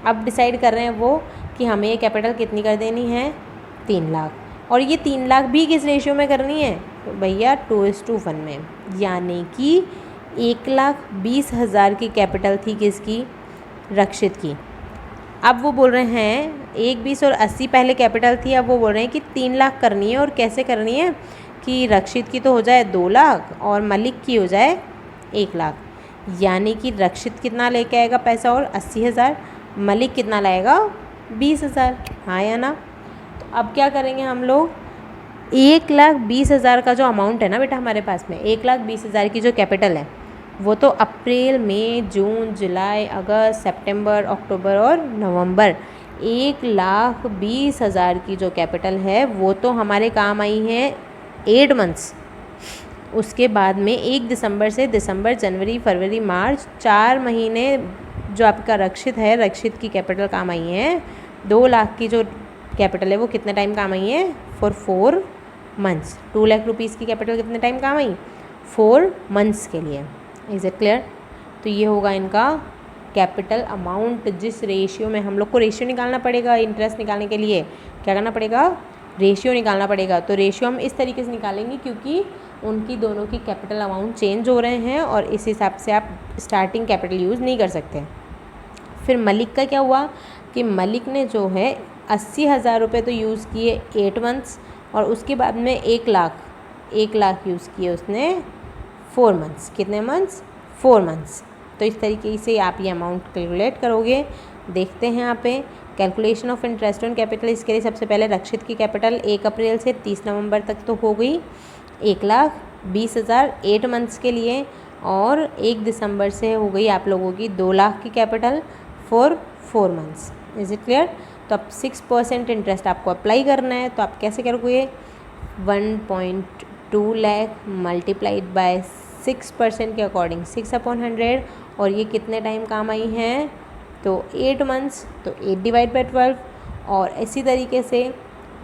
अब डिसाइड कर रहे हैं वो कि हमें ये कैपिटल कितनी कर देनी है, 3 लाख। और ये 3 लाख भी किस रेशियो में करनी है, तो भैया 2:1 में, यानी कि 1,20,000 की कैपिटल थी किसकी, रक्षित की। अब वो बोल रहे हैं 1,20 और 80 पहले कैपिटल थी, अब वो बोल रहे हैं कि 3 लाख करनी है। और कैसे करनी है कि रक्षित की तो हो जाए 2 लाख और मलिक की हो जाए 1 लाख, यानी कि रक्षित कितना लेके आएगा पैसा और 80,000, मलिक कितना लाएगा 20,000, हाँ या ना। तो अब क्या करेंगे हम लोग, 1,20,000 का जो अमाउंट है ना बेटा हमारे पास में, 1,20,000 की जो कैपिटल है वो तो अप्रैल, मई, जून, जुलाई, अगस्त, सितंबर, अक्टूबर और नवंबर, 1,20,000 की जो कैपिटल है वो तो हमारे काम आई है 8 मंथ्स। उसके बाद में 1 दिसंबर से दिसंबर, जनवरी, फरवरी, मार्च, 4 महीने जो आपका रक्षित है, रक्षित की कैपिटल काम आई है। 2 लाख की जो कैपिटल है वो कितने टाइम काम आई है, फॉर 4 मंथ्स। 2 लाख रुपीज़ की कैपिटल कितने टाइम काम आई, 4 मंथ्स के लिए। Is it clear. तो ये होगा इनका कैपिटल अमाउंट, जिस रेशियो में हम लोग को रेशियो निकालना पड़ेगा इंटरेस्ट निकालने के लिए, क्या करना पड़ेगा, रेशियो निकालना पड़ेगा। तो रेशियो हम इस तरीके से निकालेंगे क्योंकि उनकी दोनों की कैपिटल अमाउंट चेंज हो रहे हैं और इस हिसाब से आप स्टार्टिंग कैपिटल यूज़ नहीं कर सकते। फिर मलिक का क्या हुआ कि मलिक ने जो है 80,000 रुपये तो यूज़ किए 8 मंथ्स और उसके बाद में 1 लाख यूज़ किए उसने 4 मंथ्स। कितने मंथ्स, 4 मंथ्स। तो इस तरीके से आप ये अमाउंट कैलकुलेट करोगे। देखते हैं यहाँ पे calculation of interest on capital. इसके लिए सबसे पहले रक्षित की कैपिटल 1 अप्रैल से 30 नवंबर तक तो हो गई 1,20,000 8 मंथ्स के लिए, और 1 दिसंबर से हो गई आप लोगों की 2 लाख की capital for 4 months. Is it clear. तो अब 6% इंटरेस्ट आपको अप्लाई करना है। तो आप कैसे करोगे, 1.2 लाख मल्टीप्लाइड बाय 6% के अकॉर्डिंग 6/100, और ये कितने टाइम काम आई हैं, तो 8 मंथ्स, तो 8/12। और इसी तरीके से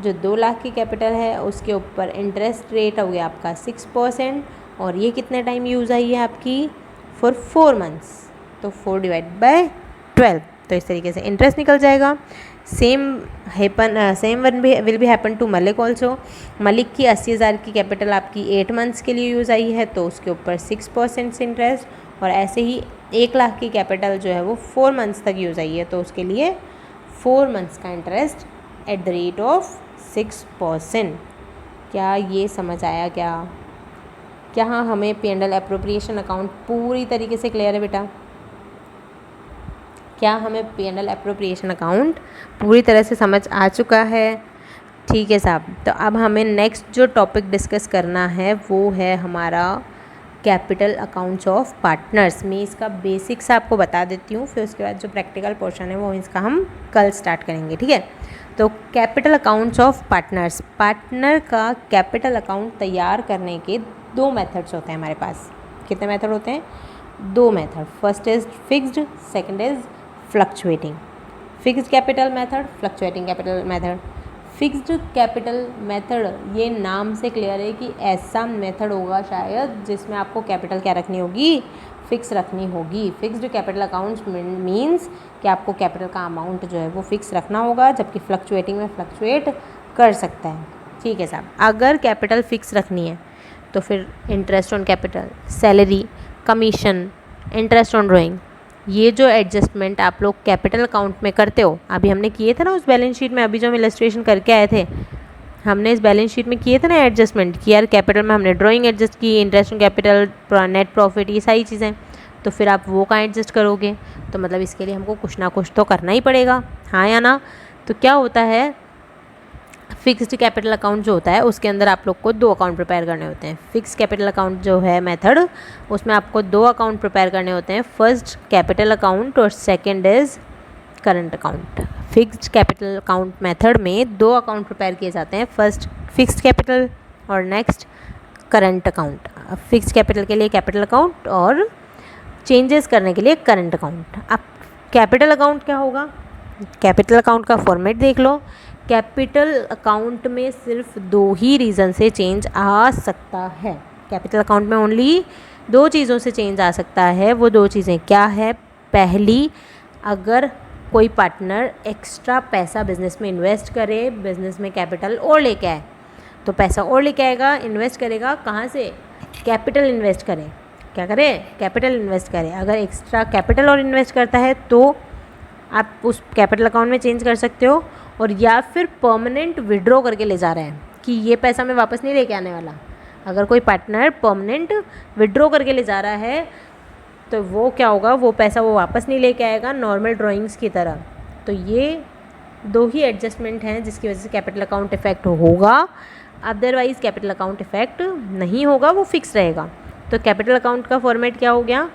जो 2 लाख की कैपिटल है उसके ऊपर इंटरेस्ट रेट हो गया आपका 6%, और ये कितने टाइम यूज़ आई है आपकी, फॉर 4 मंथ्स, तो 4/12। तो इस तरीके से इंटरेस्ट निकल जाएगा। Same one will be happen to Malik also. Malik की 80,000 की कैपिटल आपकी 8 मंथ्स के लिए यूज़ आई है, तो उसके ऊपर 6% इंटरेस्ट, और ऐसे ही 1 लाख की कैपिटल जो है वो 4 मंथ्स तक यूज़ आई है, तो उसके लिए 4 मंथ्स का interest at the rate of 6%। क्या ये समझ आया क्या हाँ हमें P&L एप्रोप्रिएशन अकाउंट पूरी तरीके से क्लियर है बेटा? क्या हमें P&L एप्रोप्रिएशन अकाउंट पूरी तरह से समझ आ चुका है? ठीक है साहब। तो अब हमें नेक्स्ट जो टॉपिक डिस्कस करना है वो है हमारा कैपिटल अकाउंट्स ऑफ पार्टनर्स। मैं इसका बेसिक्स आपको बता देती हूँ, फिर उसके बाद जो प्रैक्टिकल पोर्शन है वो इसका हम कल स्टार्ट करेंगे, ठीक है। तो capital accounts of partners, partner का कैपिटल अकाउंट तैयार करने के 2 मेथड्स होते हैं हमारे पास। कितने मेथड होते हैं? 2 method. First is fixed, second is fluctuating. Fixed capital method, fluctuating capital method. Fixed capital method ये नाम से क्लियर है कि ऐसा मेथड होगा शायद जिसमें आपको कैपिटल क्या रखनी होगी, फिक्स रखनी होगी। फिक्स्ड कैपिटल अकाउंट्स मीन्स कि आपको कैपिटल का अमाउंट जो है वो फिक्स रखना होगा, जबकि फ्लक्चुएटिंग में फ्लक्चुएट कर सकता है। ठीक है साहब। अगर कैपिटल फिक्स रखनी है तो फिर interest on capital, salary, commission, interest on drawing, ये जो एडजस्टमेंट आप लोग कैपिटल अकाउंट में करते हो, अभी हमने किए थे ना उस बैलेंस शीट में, अभी जो हम इलस्ट्रेशन करके आए थे, हमने इस बैलेंस शीट में किए थे ना एडजस्टमेंट कि यार कैपिटल में हमने ड्राइंग एडजस्ट की, interest on capital, net profit, ये सारी चीज़ें। तो फिर आप वो कहाँ एडजस्ट करोगे? तो मतलब इसके लिए हमको कुछ ना कुछ तो करना ही पड़ेगा, हाँ या ना? तो क्या होता है, फिक्स्ड कैपिटल अकाउंट जो होता है उसके अंदर आप लोग को 2 अकाउंट प्रिपेयर करने होते हैं। फिक्स्ड कैपिटल अकाउंट जो है मेथड, उसमें आपको 2 अकाउंट प्रिपेयर करने होते हैं। फर्स्ट कैपिटल अकाउंट और second is current account. Fixed capital account method में 2 अकाउंट प्रिपेयर किए जाते हैं, फर्स्ट फिक्स्ड कैपिटल और next current account. Fixed capital के लिए कैपिटल अकाउंट और चेंजेस करने के लिए करंट अकाउंट। अब कैपिटल अकाउंट क्या होगा? कैपिटल अकाउंट का फॉर्मेट देख लो। कैपिटल अकाउंट में सिर्फ 2 ही रीज़न से चेंज आ सकता है। कैपिटल अकाउंट में ओनली 2 चीज़ों से चेंज आ सकता है। वो 2 चीज़ें क्या है? पहली, अगर कोई पार्टनर एक्स्ट्रा पैसा बिजनेस में इन्वेस्ट करे, बिजनेस में कैपिटल और लेके आए, तो पैसा और लेके आएगा, इन्वेस्ट करेगा कहाँ से? कैपिटल इन्वेस्ट करे। क्या करे? कैपिटल इन्वेस्ट करे। अगर एक्स्ट्रा कैपिटल और इन्वेस्ट करता है तो आप उस कैपिटल अकाउंट में चेंज कर सकते हो, और या फिर परमानेंट विड्रॉ करके ले जा रहे हैं कि ये पैसा मैं वापस नहीं लेके आने वाला। अगर कोई पार्टनर परमानेंट विड्रॉ करके ले जा रहा है तो वो क्या होगा, वो पैसा वो वापस नहीं लेके आएगा नॉर्मल ड्राइंग्स की तरह। तो ये 2 ही एडजस्टमेंट हैं जिसकी वजह से कैपिटल अकाउंट इफेक्ट होगा, अदरवाइज कैपिटल अकाउंट इफेक्ट नहीं होगा, वो फिक्स रहेगा। तो कैपिटल अकाउंट का फॉर्मेट क्या हो गया?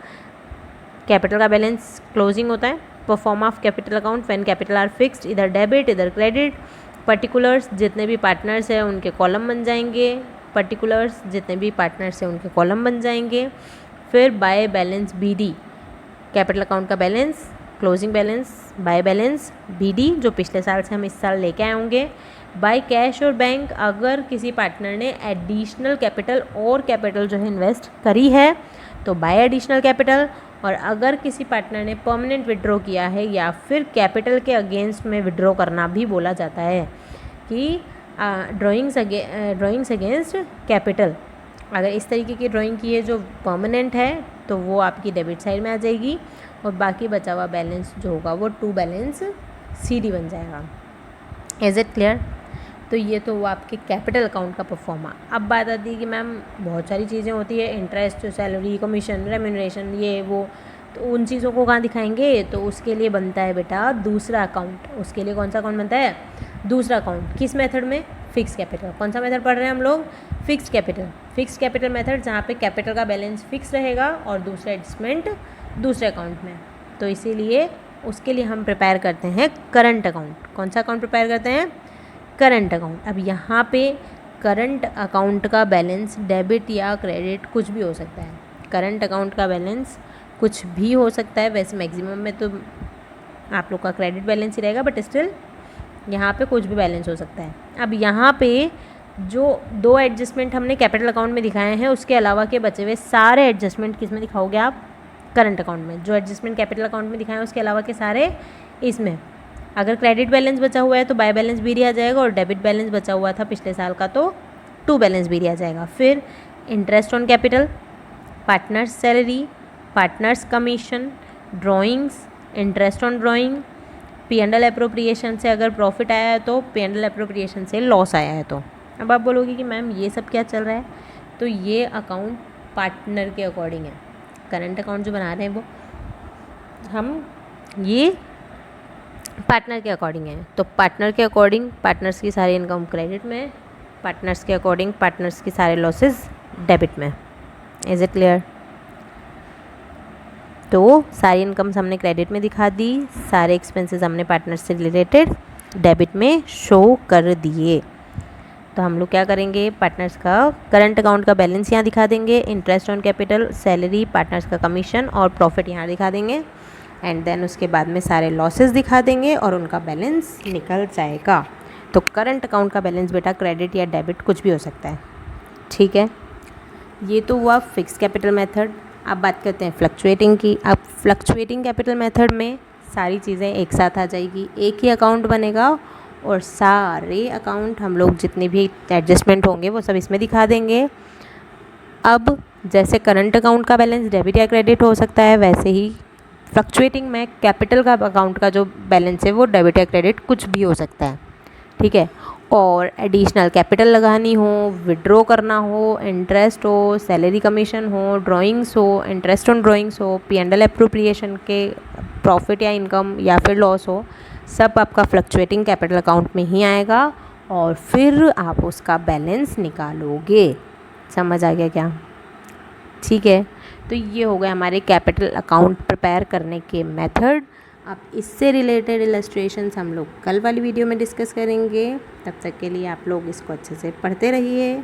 कैपिटल का बैलेंस क्लोजिंग होता है। Perform of capital account when capital R fixed, इधर डेबिट इधर क्रेडिट। पर्टिकुलर्स जितने भी पार्टनर्स हैं उनके कॉलम बन जाएंगे, पर्टिकुलर्स जितने भी पार्टनर्स हैं उनके कॉलम बन जाएंगे। फिर by balance BD, capital account का balance, closing balance, by balance BD जो पिछले साल से हम इस साल लेके आए होंगे। बाय कैश और बैंक, अगर किसी पार्टनर ने एडिशनल कैपिटल और कैपिटल जो है इन्वेस्ट करी है तो बाय एडिशनल कैपिटल। और अगर किसी पार्टनर ने परमानेंट विड्रॉ किया है या फिर कैपिटल के अगेंस्ट में विड्रॉ करना भी बोला जाता है कि ड्राइंग्स अगेंस्ट कैपिटल, अगर इस तरीके की ड्राइंग की है जो परमानेंट है तो वो आपकी डेबिट साइड में आ जाएगी, और बाकी बचा हुआ बैलेंस जो होगा वो टू बैलेंस CD बन जाएगा। Is it clear? तो ये तो वो आपके कैपिटल अकाउंट का परफॉर्मा। अब बात आती है कि मैम बहुत सारी चीज़ें होती है, इंटरेस्ट, सैलरी, कमीशन, रेम्यूनरेशन, ये वो, तो उन चीज़ों को कहाँ दिखाएंगे? तो उसके लिए बनता है बेटा दूसरा अकाउंट। उसके लिए कौन सा अकाउंट बनता है? दूसरा अकाउंट। किस मेथड में? Fix capital. कौन सा मेथड पढ़ रहे हैं हम लोग? Fix capital. Fix capital method जहाँ पे कैपिटल का बैलेंस फिक्स रहेगा और दूसरा एडजस्टमेंट दूसरे अकाउंट में। तो इसीलिए उसके लिए हम प्रिपेयर करते हैं करंट अकाउंट। कौन सा अकाउंट प्रिपेयर करते हैं? Current account. अब यहाँ पे करंट अकाउंट का बैलेंस डेबिट या क्रेडिट कुछ भी हो सकता है। करंट अकाउंट का बैलेंस कुछ भी हो सकता है, वैसे मैक्सिमम में तो आप लोग का क्रेडिट बैलेंस ही रहेगा, बट स्टिल यहाँ पे कुछ भी बैलेंस हो सकता है। अब यहाँ पे जो 2 एडजस्टमेंट हमने कैपिटल अकाउंट में दिखाए हैं उसके अलावा के बचे हुए सारे एडजस्टमेंट किस में दिखाओगे आप? करंट अकाउंट में। जो एडजस्टमेंट कैपिटल अकाउंट में दिखाए हैं उसके अलावा के सारे इसमें। अगर क्रेडिट बैलेंस बचा हुआ है तो बाय बैलेंस BD आ जाएगा, और डेबिट बैलेंस बचा हुआ था पिछले साल का तो टू बैलेंस BD आ जाएगा। फिर interest on capital, partners salary, partners commission, drawings, interest on drawing, P&L appropriation से अगर प्रॉफिट आया है तो, P&L एप्रोप्रिएशन से लॉस आया है तो। अब आप बोलोगे कि मैम ये सब क्या चल रहा है? तो ये अकाउंट पार्टनर के अकॉर्डिंग है। करंट अकाउंट जो बना रहे हैं वो हम ये पार्टनर के अकॉर्डिंग है। तो पार्टनर के अकॉर्डिंग पार्टनर्स की सारी इनकम क्रेडिट में, पार्टनर्स के अकॉर्डिंग पार्टनर्स की सारे लॉसेस डेबिट में। Is it clear? तो सारी इनकम्स हमने क्रेडिट में दिखा दी, सारे एक्सपेंसेस हमने पार्टनर्स से रिलेटेड डेबिट में शो कर दिए। तो हम लोग क्या करेंगे? पार्टनर्स का करंट अकाउंट का बैलेंस यहाँ दिखा देंगे, interest on capital, salary, partners का कमीशन और प्रॉफिट यहाँ दिखा देंगे, एंड देन उसके बाद में सारे लॉसेस दिखा देंगे और उनका बैलेंस निकल जाएगा। तो करंट अकाउंट का बैलेंस बेटा क्रेडिट या डेबिट कुछ भी हो सकता है, ठीक है? ये तो हुआ फिक्स कैपिटल मेथड। अब बात करते हैं फ्लक्चुएटिंग की। अब फ्लक्चुएटिंग कैपिटल मेथड में सारी चीज़ें एक साथ आ जाएगी, एक ही अकाउंट बनेगा और सारे अकाउंट हम लोग जितने भी एडजस्टमेंट होंगे वो सब इसमें दिखा देंगे। अब जैसे करंट अकाउंट का बैलेंस डेबिट या क्रेडिट हो सकता है, वैसे ही फ्लक्चुएटिंग में कैपिटल का अकाउंट का जो बैलेंस है वो डेबिट या क्रेडिट कुछ भी हो सकता है, ठीक है? और एडिशनल कैपिटल लगानी हो, विड्रॉ करना हो, इंटरेस्ट हो, सैलरी कमीशन हो, ड्राइंग्स हो, इंटरेस्ट ऑन ड्राइंग्स हो, P&L एप्रोप्रिएशन के प्रॉफिट या इनकम या फिर लॉस हो, सब आपका फ्लक्चुएटिंग कैपिटल अकाउंट में ही आएगा और फिर आप उसका बैलेंस निकालोगे। समझ आ गया क्या? ठीक है, तो ये हो गए हमारे कैपिटल अकाउंट प्रिपेयर करने के मेथड। अब इससे रिलेटेड इलस्ट्रेशंस हम लोग कल वाली वीडियो में डिस्कस करेंगे। तब तक के लिए आप लोग इसको अच्छे से पढ़ते रहिए।